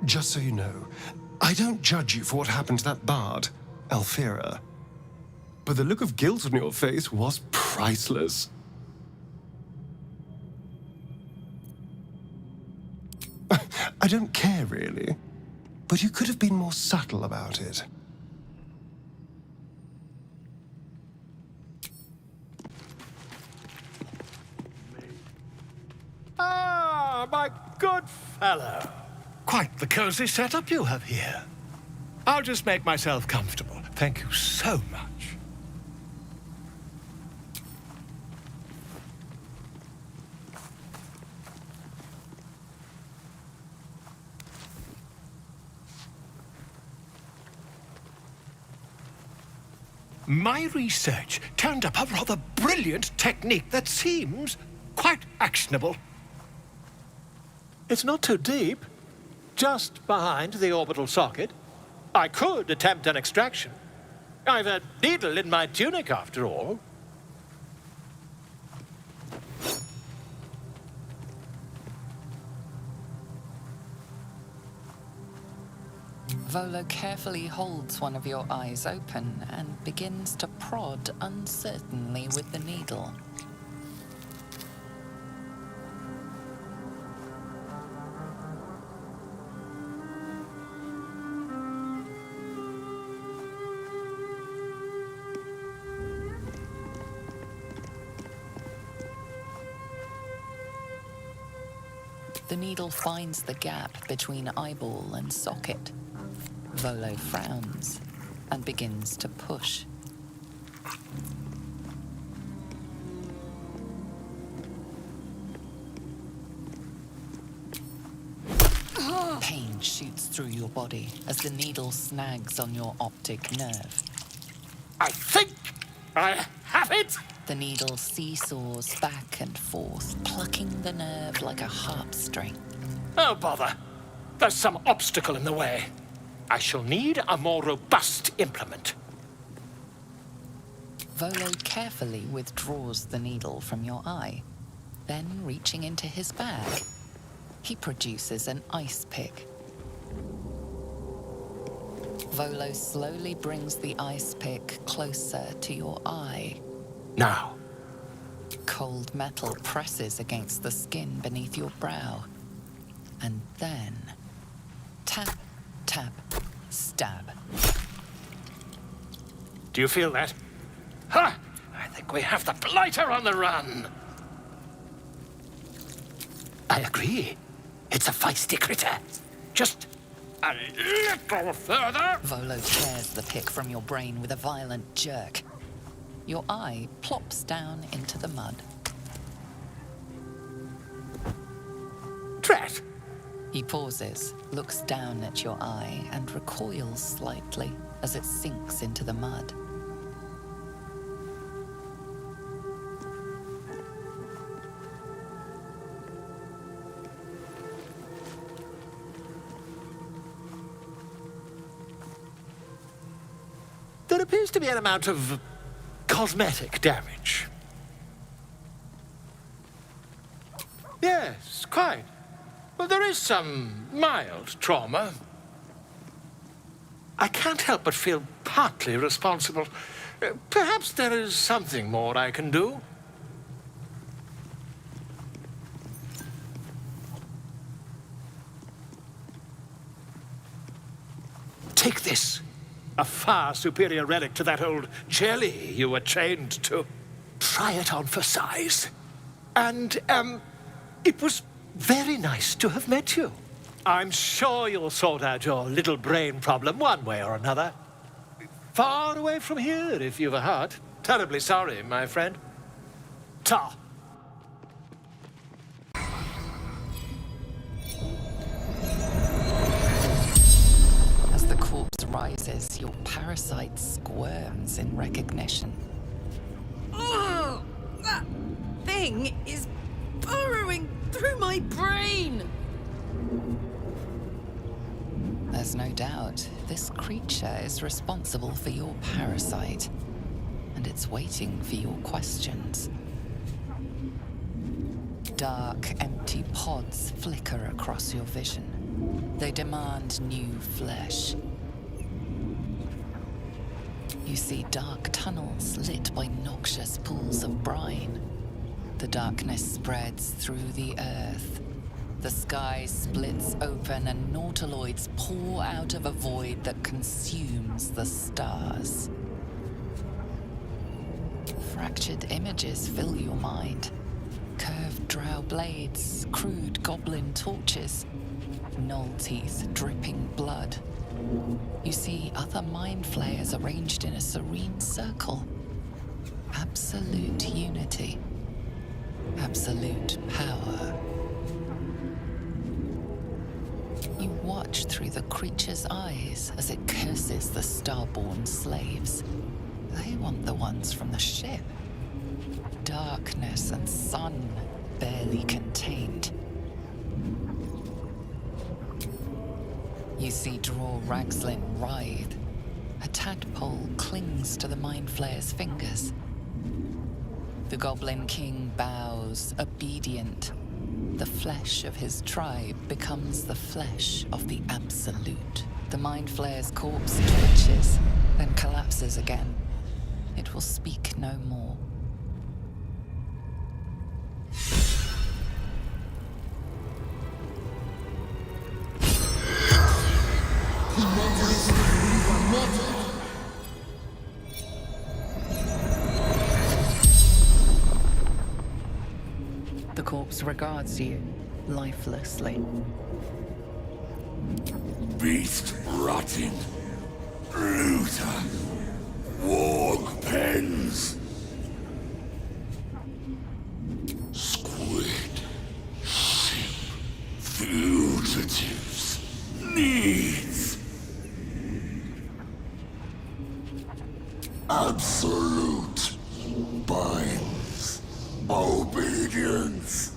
Just so you know, I don't judge you for what happened to that bard, Alfira. But the look of guilt on your face was priceless. I don't care, really. But you could have been more subtle about it. Ah, my good fellow. Quite the cozy setup you have here. I'll just make myself comfortable. Thank you so much. My research turned up a rather brilliant technique that seems quite actionable. It's not too deep. Just behind the orbital socket. I could attempt an extraction. I've a needle in my tunic, after all. Volo carefully holds one of your eyes open and begins to prod uncertainly with the needle. The needle finds the gap between eyeball and socket. Volo frowns and begins to push. Pain shoots through your body as the needle snags on your optic nerve. I think I have it! The needle seesaws back and forth, plucking the nerve like a harp string. Oh, bother. There's some obstacle in the way. I shall need a more robust implement. Volo carefully withdraws the needle from your eye. Then, reaching into his bag, he produces an ice pick. Volo slowly brings the ice pick closer to your eye. Now. Cold metal presses against the skin beneath your brow. And then, tap, tap, stab. Do you feel that? Ha! I think we have the blighter on the run. I agree. It's a feisty critter. Just a little further. Volo tears the pick from your brain with a violent jerk. Your eye plops down into the mud. Drat! He pauses, looks down at your eye, and recoils slightly as it sinks into the mud. There appears to be an amount of cosmetic damage. Yes, quite. Well, there is some mild trauma. I can't help but feel partly responsible. Perhaps there is something more I can do. Take this. A far superior relic to that old jelly you were chained to. Try it on for size. And, it was very nice to have met you. I'm sure you'll sort out your little brain problem one way or another. Far away from here, if you've a heart. Terribly sorry, my friend. Ta. As the corpse rises, your parasite squirms in recognition. Oh, that thing is burrowing through my brain. There's no doubt this creature is responsible for your parasite, and it's waiting for your questions. Dark, empty pods flicker across your vision. They demand new flesh. You see dark tunnels lit by noxious pools of brine. The darkness spreads through the earth. The sky splits open and nautiloids pour out of a void that consumes the stars. Fractured images fill your mind. Curved drow blades, crude goblin torches, gnoll teeth dripping blood. You see other mind flayers arranged in a serene circle. Absolute unity. Absolute power. You watch through the creature's eyes as it curses the starborn slaves. They want the ones from the ship. Darkness and sun, barely contained. You see Dror Ragzlin writhe. A tadpole clings to the Mind Flayer's fingers. The Goblin King bows, obedient. The flesh of his tribe becomes the flesh of the Absolute. The Mind Flayer's corpse twitches, then collapses again. It will speak no more. The corpse regards you, lifelessly. Beast rotting. Looter. Warg pens. Squid. Sheep. Fugitives. Needs. Absolute. Binds. Obedience.